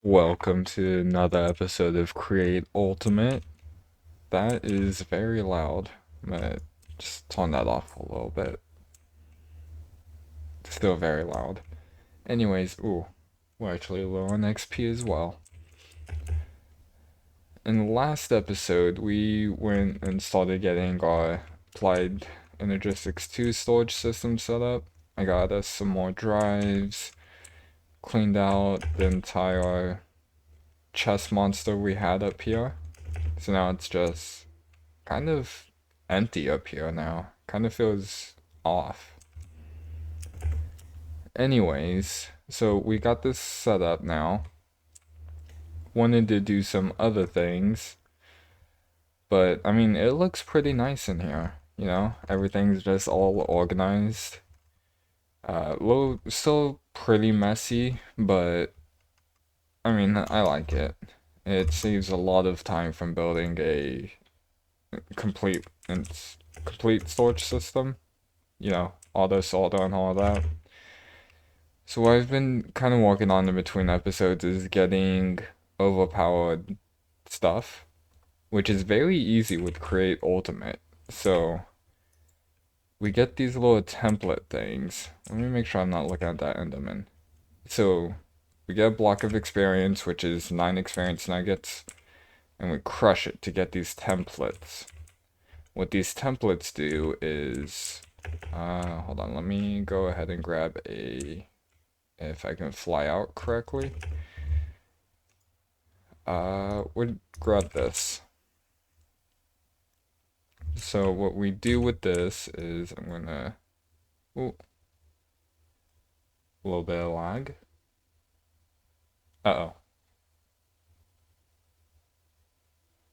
Welcome to another episode of Create Ultimate. That is very loud. I'm gonna just turn that off a little bit. Still very loud. Anyways, ooh, we're actually low on XP as well. In the last episode, we went and started getting our applied Energistics 2 storage system set up. I got us some more drives, cleaned out the entire chest monster we had up here. So now it's just kind of empty up here now. Kind of feels off. Anyways, so we got this set up now. Wanted to do some other things, but I mean, it looks pretty nice in here. You know, everything's just all organized. Still pretty messy, but I mean, I like it. It saves a lot of time from building a complete and complete storage system. You know, auto solder and all that. So what I've been kind of working on in between episodes is getting overpowered stuff, which is very easy with Create Ultimate. So we get these little template things. Let me make sure I'm not looking at that Enderman. So we get a block of experience, which is 9 experience nuggets, and we crush it to get these templates. What these templates do is, hold on, let me go ahead and grab if I can fly out correctly. We'll grab this. So what we do with this is I'm gonna, ooh, a little bit of lag. Uh-oh.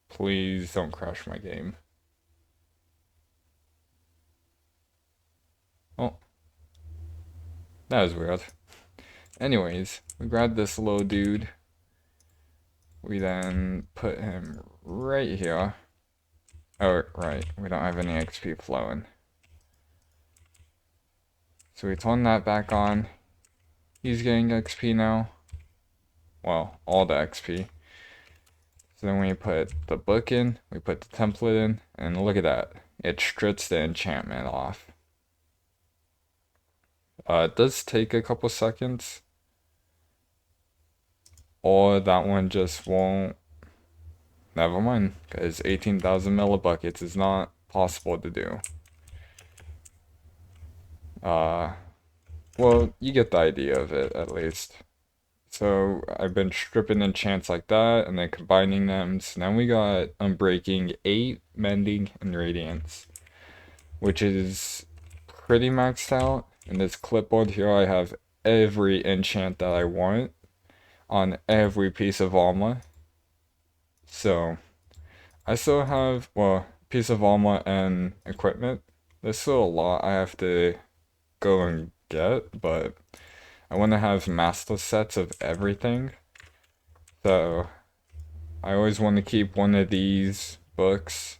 Please don't crash my game. Oh, that was weird. Anyways, we grab this little dude. We then put him right here. Oh, right, we don't have any XP flowing. So we turn that back on. He's getting XP now. Well, all the XP. So then we put the book in, we put the template in, and look at that. It strips the enchantment off. It does take a couple seconds. Or that one just won't. Never mind, because 18,000 millibuckets is not possible to do. Well, you get the idea of it, at least. So I've been stripping enchants like that, and then combining them. So now we got Unbreaking, 8, Mending, and Radiance, which is pretty maxed out. In this clipboard here, I have every enchant that I want on every piece of armor. So I still have, well, piece of armor and equipment. There's still a lot I have to go and get, but I want to have master sets of everything. So I always want to keep one of these books,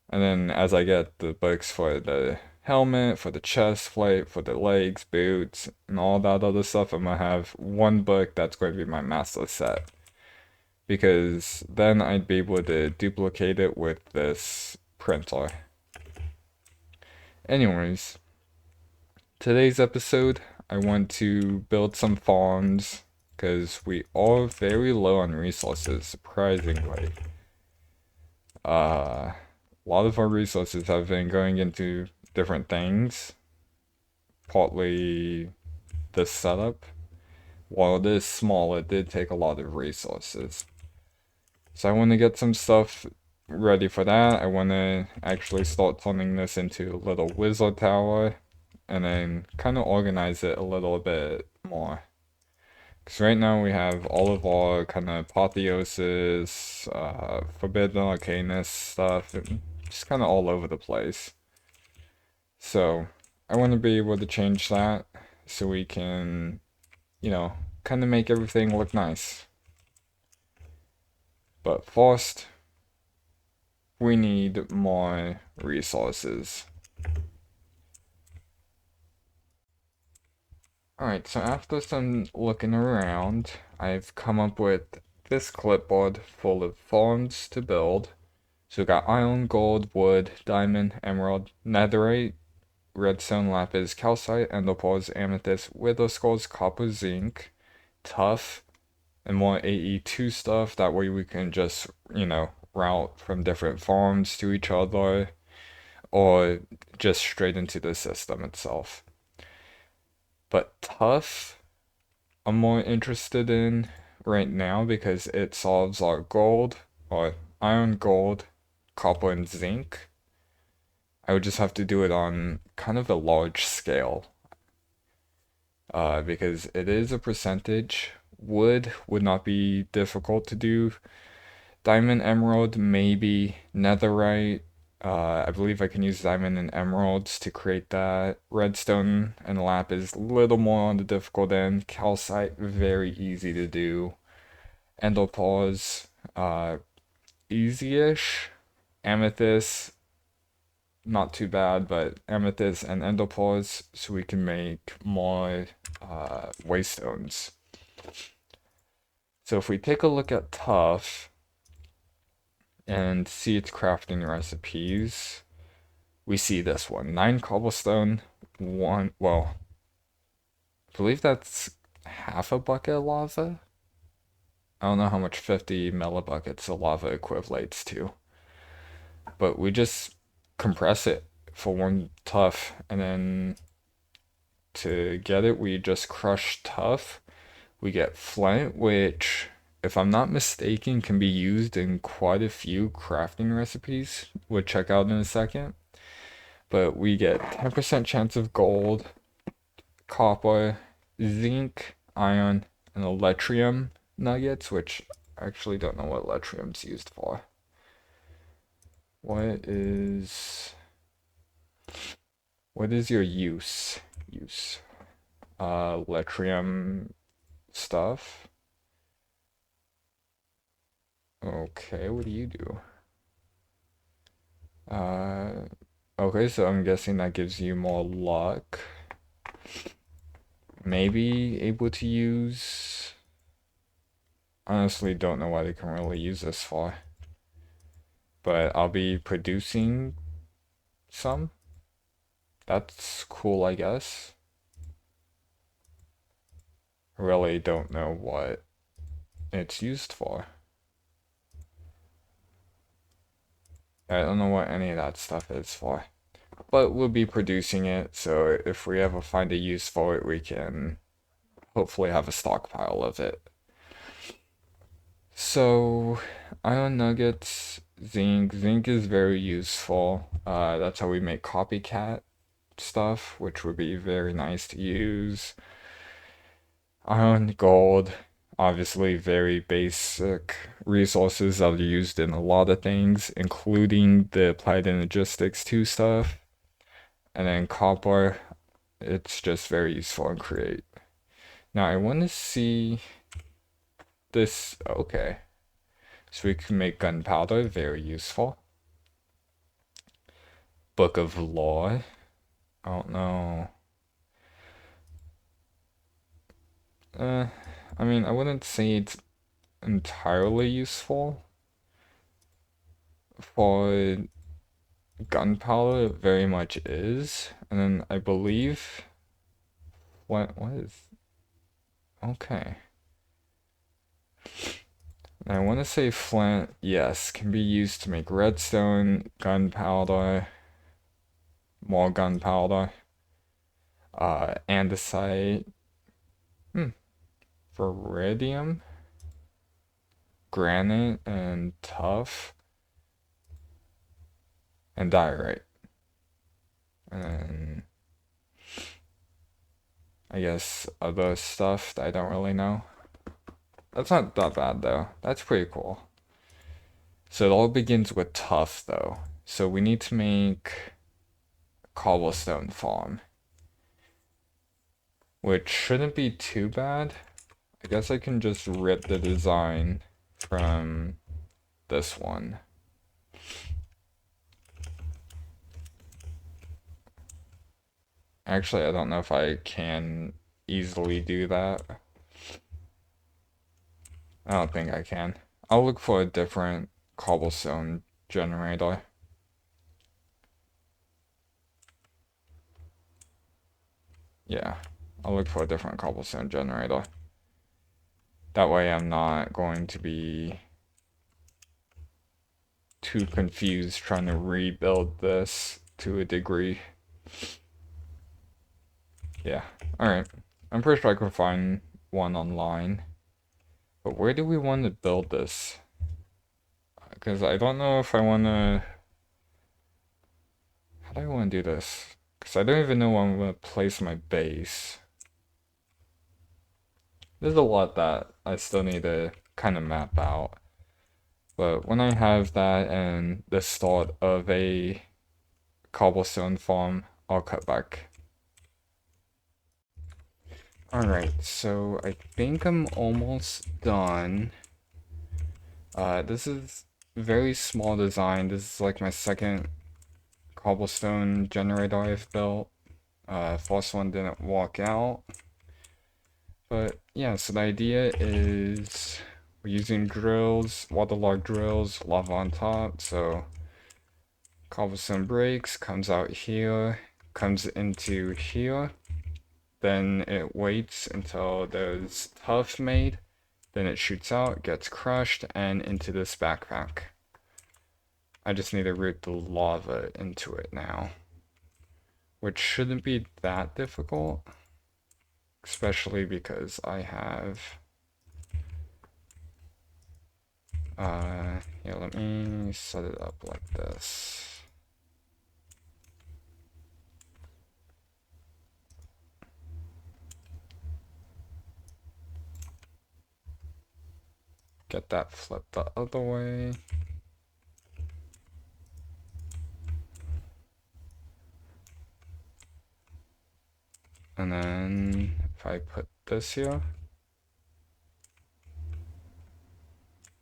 and then as I get the books for the helmet, for the chest plate, for the legs, boots, and all that other stuff, I'm gonna have one book that's going to be my master set. Because then I'd be able to duplicate it with this printer. Anyways, today's episode, I want to build some farms because we are very low on resources, surprisingly. A lot of our resources have been going into different things, partly this setup. While it is small, it did take a lot of resources. So I want to get some stuff ready for that. I want to actually start turning this into a little wizard tower and then kind of organize it a little bit more. Because right now we have all of our kind of apotheosis, forbidden arcanist stuff, and just kind of all over the place. So I want to be able to change that so we can, you know, kind of make everything look nice. But first, we need more resources. Alright, so after some looking around, I've come up with this clipboard full of forms to build. So we got iron, gold, wood, diamond, emerald, netherite, redstone, lapis, calcite, enderpearls, amethyst, wither skulls, copper, zinc, tuff, and more AE2 stuff. That way we can just, route from different farms to each other or just straight into the system itself. But Tuff, I'm more interested in right now because it solves our gold, or iron, gold, copper, and zinc. I would just have to do it on kind of a large scale because it is a percentage. Wood would not be difficult to do. Diamond, emerald, maybe. Netherite. I believe I can use diamond and emeralds to create that. Redstone and lapis, a little more on the difficult end. Calcite, very easy to do. Enderpearls, easy-ish. Amethyst, not too bad, but amethyst and enderpearls, so we can make more waystones. So if we take a look at Tuff and see its crafting recipes, we see this one. 9 cobblestone, one, well, I believe that's half a bucket of lava. I don't know how much 50 millibuckets of lava equivalates to, but we just compress it for one Tuff, and then to get it, we just crush Tuff. We get flint, which, if I'm not mistaken, can be used in quite a few crafting recipes. We'll check out in a second. But we get 10% chance of gold, copper, zinc, iron, and electrium nuggets, which I actually don't know what electrium's used for. What is your use? Electrium stuff. Okay, what do you do? Okay, so I'm guessing that gives you more luck. Maybe able to use. Honestly, don't know what I can really use this for. But I'll be producing some. That's cool, I guess. Really don't know what it's used for. I don't know what any of that stuff is for. But we'll be producing it, so if we ever find a use for it, we can hopefully have a stockpile of it. So, iron nuggets, zinc. Zinc is very useful. That's how we make copycat stuff, which would be very nice to use. Iron, gold, obviously very basic resources that are used in a lot of things, including the applied energistics 2 stuff. And then copper, it's just very useful and create. Now I want to see this. Okay, so we can make gunpowder, very useful. Book of Law, I don't know. I mean, I wouldn't say it's entirely useful. For gunpowder, it very much is. And then I believe what is okay. I want to say flint, yes, can be used to make redstone, gunpowder, more gunpowder, andesite, iridium, granite, and tuff, and diorite. And I guess other stuff that I don't really know. That's not that bad though. That's pretty cool. So it all begins with tuff though. So we need to make a cobblestone farm, which shouldn't be too bad. I guess I can just rip the design from this one. Actually, I don't know if I can easily do that. I don't think I can. I'll look for a different cobblestone generator. Yeah, I'll look for a different cobblestone generator. That way I'm not going to be too confused trying to rebuild this to a degree. Yeah, alright. I'm pretty sure I can find one online. But where do we want to build this? Because I don't know if I want to... How do I want to do this? Because I don't even know where I'm going to place my base. There's a lot that I still need to kind of map out. But when I have that and the start of a cobblestone farm, I'll cut back. Alright, so I think I'm almost done. This is very small design. This is like my second cobblestone generator I've built. First one didn't work out. But yeah, so the idea is we're using drills, waterlogged drills, lava on top, so cobblestone breaks, comes out here, comes into here, then it waits until there's tuff made, then it shoots out, gets crushed, and into this backpack. I just need to root the lava into it now, which shouldn't be that difficult, especially because I have yeah, let me set it up like this. Get that flipped the other way. And then if I put this here.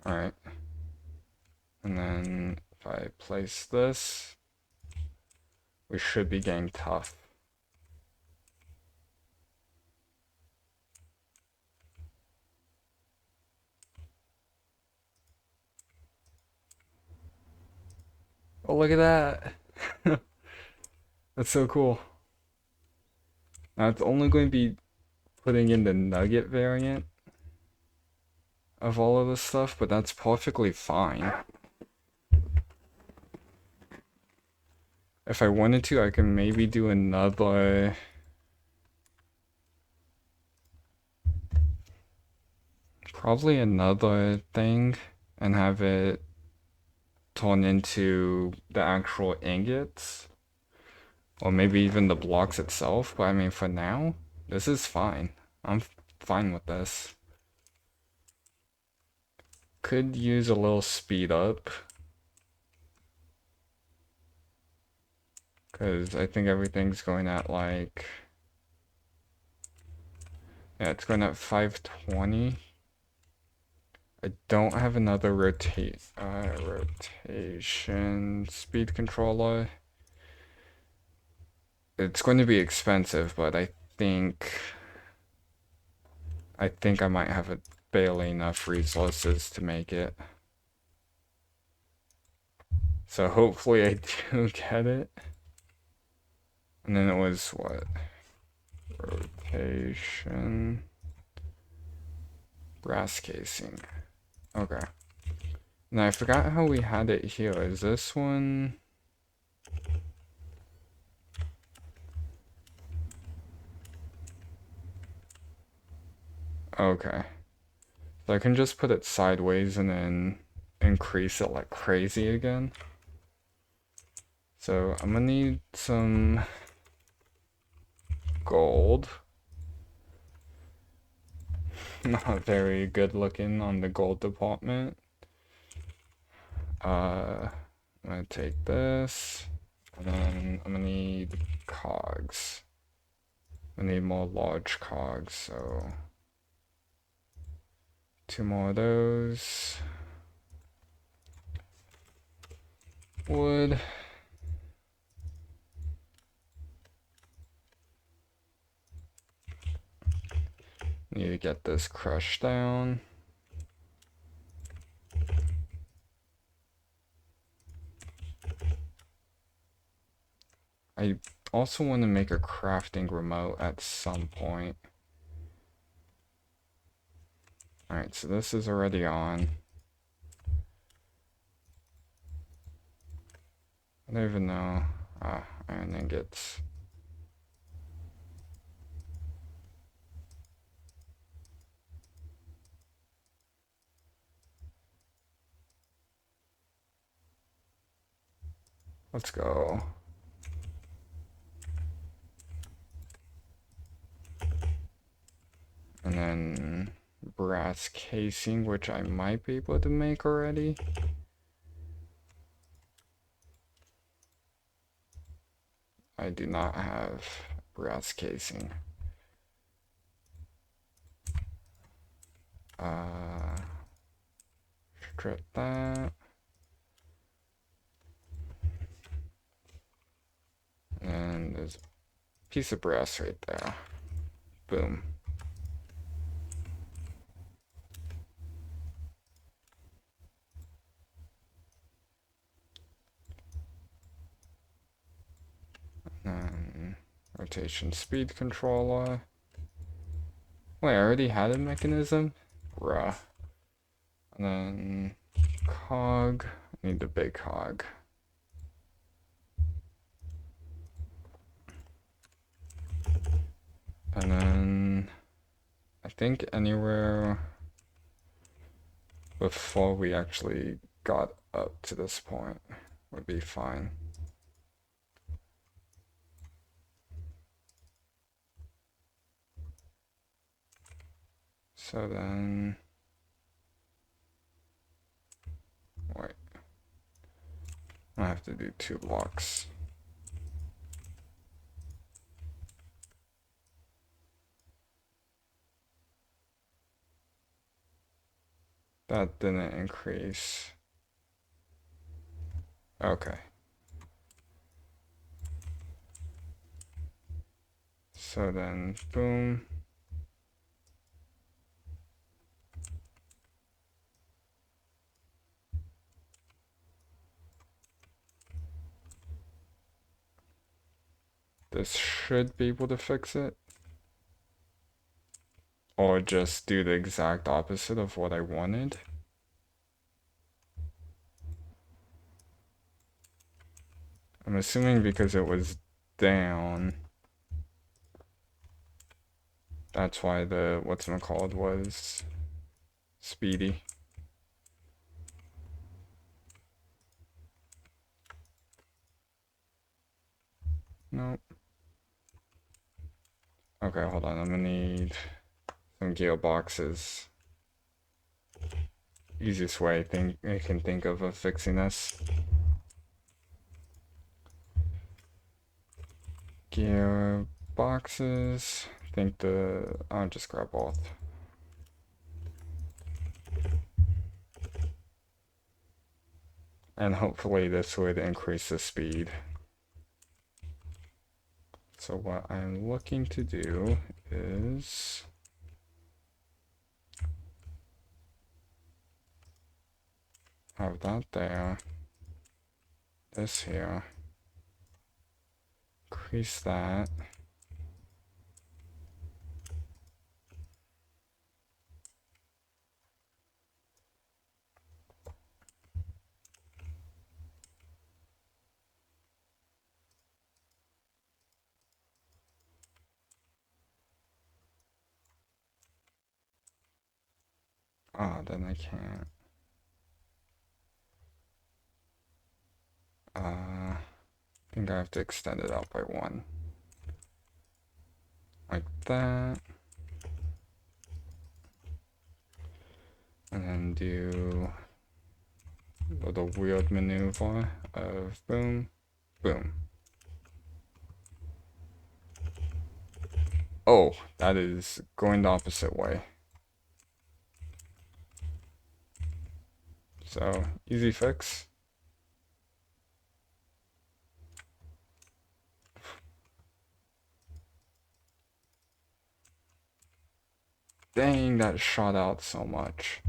Alright. And then if I place this, we should be getting Tuff. Oh, look at that. That's so cool. Now it's only going to be putting in the nugget variant of all of this stuff, but that's perfectly fine. If I wanted to, I can maybe do another... Probably another thing and have it turn into the actual ingots. Or maybe even the blocks itself, but I mean for now, this is fine. I'm fine with this. Could use a little speed up. Because I think everything's going at like... Yeah, it's going at 520. I don't have another rotation speed controller. It's going to be expensive, but I think I might have barely enough resources to make it. So hopefully I do get it. And then it was what? Rotation. Brass casing. Okay. Now I forgot how we had it here. Is this one? Okay. So I can just put it sideways and then increase it like crazy again. So I'm gonna need some gold. Not very good looking on the gold department. I'm gonna take this, and then I'm gonna need cogs. I need more large cogs, so 2 more of those. Wood. Need to get this crush down. I also want to make a crafting remote at some point. Alright, so this is already on. I don't even know. Iron ingots. Let's go. And then brass casing, which I might be able to make already. I do not have brass casing. Strip that. And there's a piece of brass right there. Boom. And rotation speed controller. Wait, I already had a mechanism? Bruh. And then cog. I need the big cog. And then I think anywhere before we actually got up to this point would be fine. So then, wait, I have to do 2 blocks. That didn't increase. Okay. So then, boom. This should be able to fix it. Or just do the exact opposite of what I wanted. I'm assuming because it was down. That's why the whatchamacallit was speedy. Nope. Okay, hold on. I'm gonna need some gearboxes. Easiest way I can think of fixing this. Gearboxes. I think I'll just grab both. And hopefully this would increase the speed. So what I'm looking to do is have that there, this here, increase that. Oh, then I can't. I think I have to extend it out by 1. Like that. And then do a little weird maneuver of boom, boom. Oh, that is going the opposite way. So, easy fix. Dang, that shot out so much.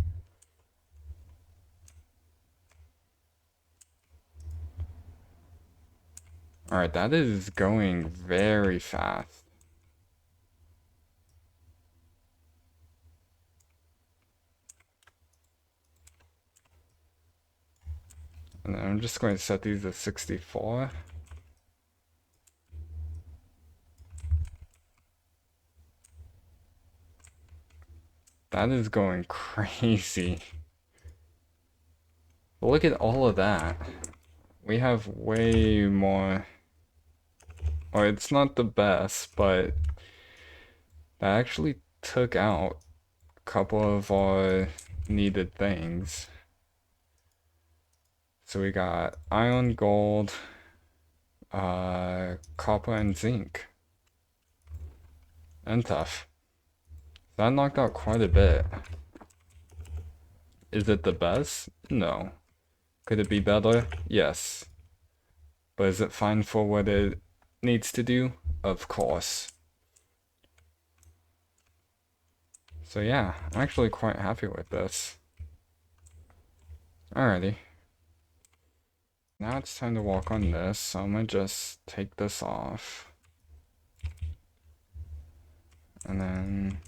Alright, that is going very fast. And then I'm just going to set these to 64. That is going crazy. Look at all of that. We have way more. Well, it's not the best, but that actually took out a couple of our needed things. So we got iron, gold, copper, and zinc. And tough. That knocked out quite a bit. Is it the best? No. Could it be better? Yes. But is it fine for what it needs to do? Of course. So yeah, I'm actually quite happy with this. Alrighty. Now it's time to walk on this, so I'm gonna just take this off. And then...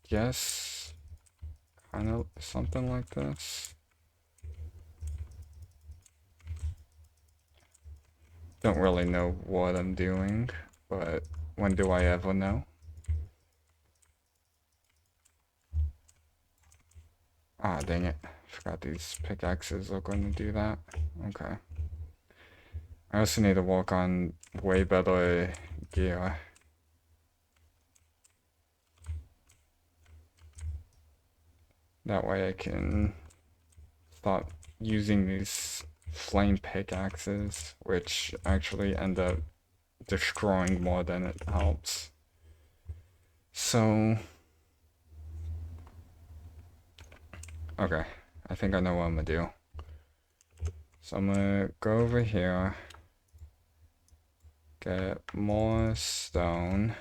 guess... kind of something like this. Don't really know what I'm doing, but when do I ever know? Ah, dang it. Forgot these pickaxes are going to do that. Okay. I also need to work on way better gear. That way I can stop using these flame pickaxes, which actually end up destroying more than it helps. So... okay, I think I know what I'm gonna do. So I'm gonna go over here, get more stone.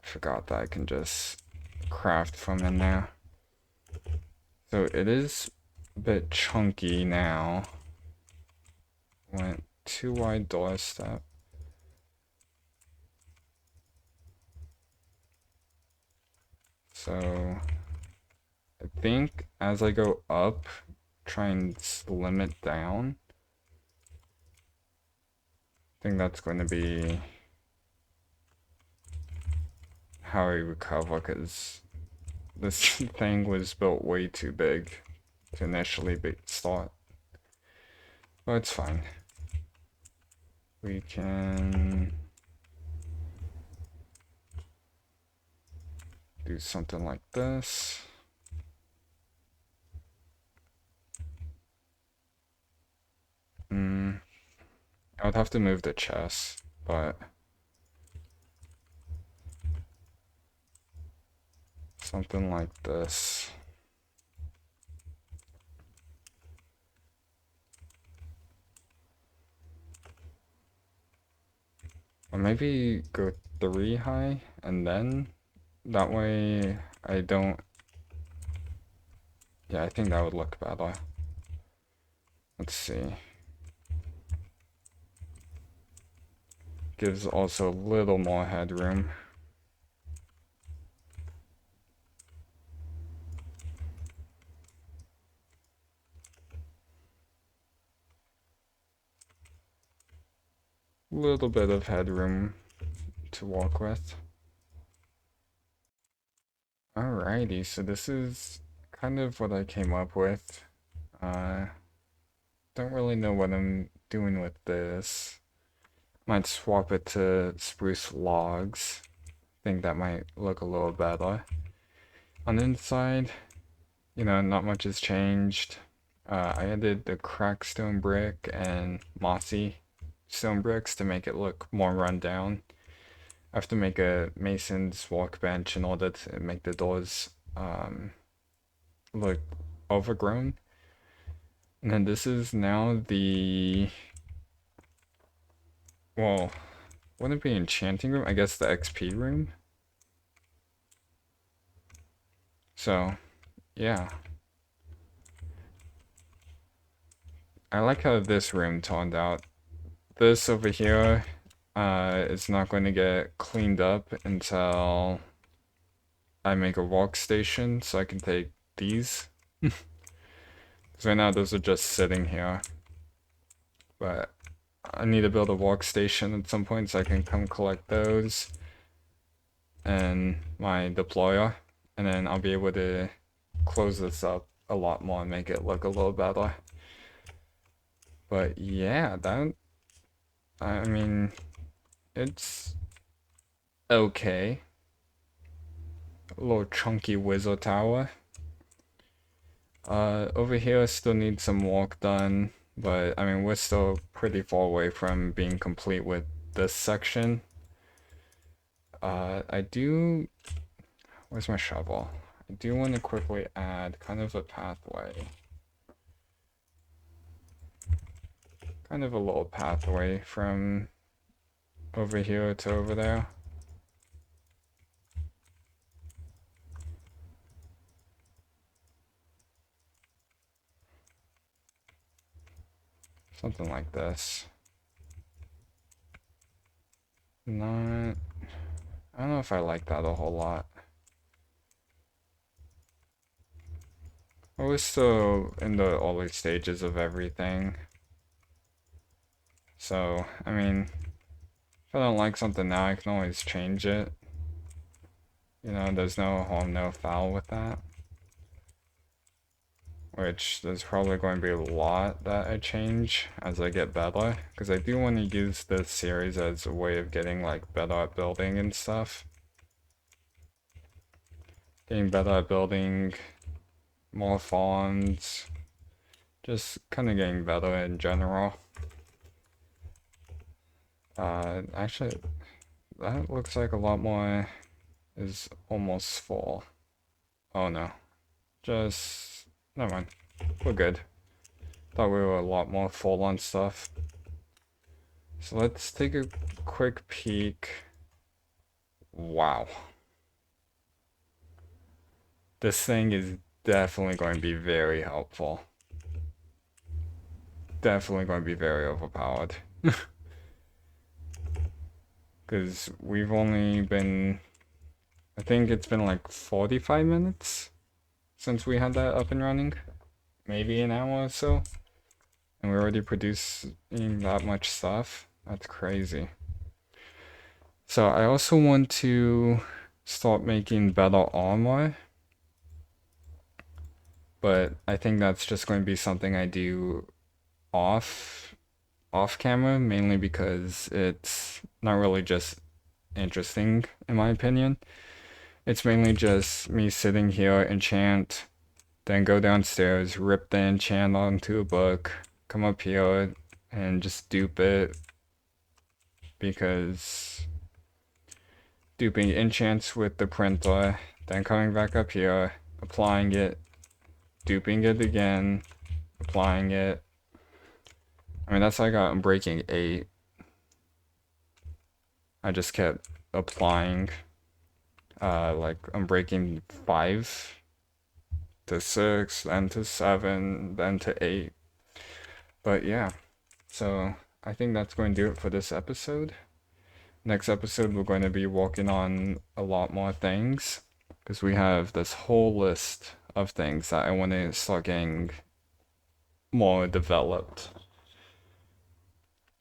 I forgot that I can just craft from in there. So it is a bit chunky now. Went too wide doorstep. So I think as I go up, try and slim it down. I think that's going to be how I recover, because this thing was built way too big to initially start. But it's fine. We can do something like this. I would have to move the chest, but something like this. Or maybe go 3 high, and then that way I don't... yeah, I think that would look better. Let's see. Gives also a little more headroom. Little bit of headroom to walk with. Alrighty, so this is kind of what I came up with. Don't really know what I'm doing with this. Might swap it to spruce logs. Think that might look a little better. On the inside, you know, not much has changed. I added the cracked stone brick and mossy stone bricks to make it look more run down. I have to make a mason's workbench in order to make the doors look overgrown. And then this is now the, well, wouldn't it be enchanting room? I guess the XP room. So, yeah. I like how this room turned out. This over here is not going to get cleaned up until I make a workstation so I can take these. Because right now those are just sitting here. But I need to build a workstation at some point so I can come collect those and my deployer. And then I'll be able to close this up a lot more and make it look a little better. But yeah, I mean, it's okay. A little chunky wizard tower. Over here still needs some work done, but I mean, we're still pretty far away from being complete with this section. I do, where's my shovel? I do want to quickly add kind of a pathway. Kind of a little pathway from over here to over there. Something like this. Not, I don't know if I like that a whole lot. We're still in the early stages of everything. So, I mean, if I don't like something now, I can always change it. You know, there's no harm, no foul with that. Which, there's probably going to be a lot that I change as I get better. Because I do want to use this series as a way of getting, like, better at building and stuff. Getting better at building more farms. Just kind of getting better in general. Actually, that looks like a lot more is almost full. Oh no. Just, never mind. We're good. Thought we were a lot more full on stuff. So let's take a quick peek. Wow. This thing is definitely going to be very helpful. Definitely going to be very overpowered. Because we've only been, I think it's been like 45 minutes since we had that up and running. Maybe an hour or so. And we're already producing that much stuff. That's crazy. So I also want to start making better armor. But I think that's just going to be something I do off camera, mainly because it's not really just interesting in my opinion. It's mainly just me sitting here, enchant, then go downstairs, rip the enchant onto a book, come up here and just dupe it, because duping enchants with the printer, then coming back up here, applying it, duping it again, applying it. I mean, that's how I got Unbreaking 8. I just kept applying, like Unbreaking 5 to 6, then to 7, then to 8. But yeah, so I think that's going to do it for this episode. Next episode, we're going to be working on a lot more things, because we have this whole list of things that I want to start getting more developed.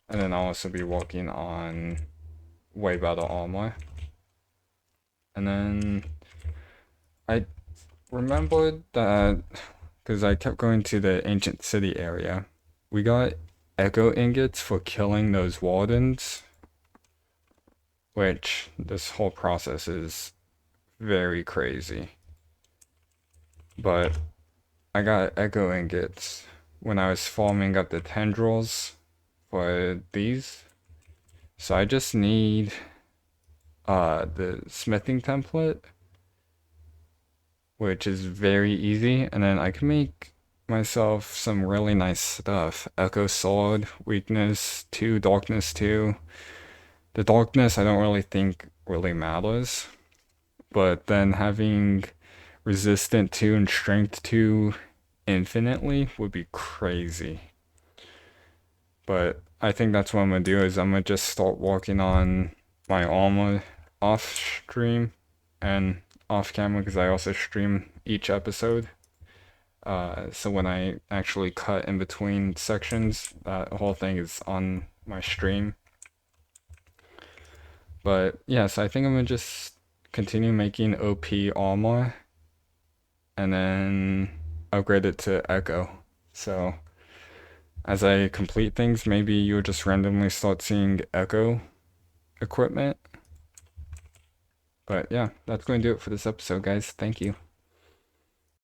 And then I'll also be working on way better armor. And then I remembered that, because I kept going to the ancient city area, we got echo ingots for killing those wardens, which this whole process is very crazy. But I got echo ingots when I was farming up the tendrils for these. So I just need the smithing template which is very easy, and then I can make myself some really nice stuff. Echo Sword, Weakness 2, Darkness 2. The Darkness I don't really think really matters, but then having Resistant 2 and Strength 2 infinitely would be crazy. But I think that's what I'm gonna do is I'm gonna just start working on my armor off stream and off camera because I also stream each episode. So when I actually cut in between sections, that whole thing is on my stream. But yes, I think I'm gonna just continue making OP armor and then upgrade it to Echo. So as I complete things, maybe you'll just randomly start seeing Echo equipment. But yeah, that's going to do it for this episode, guys. Thank you.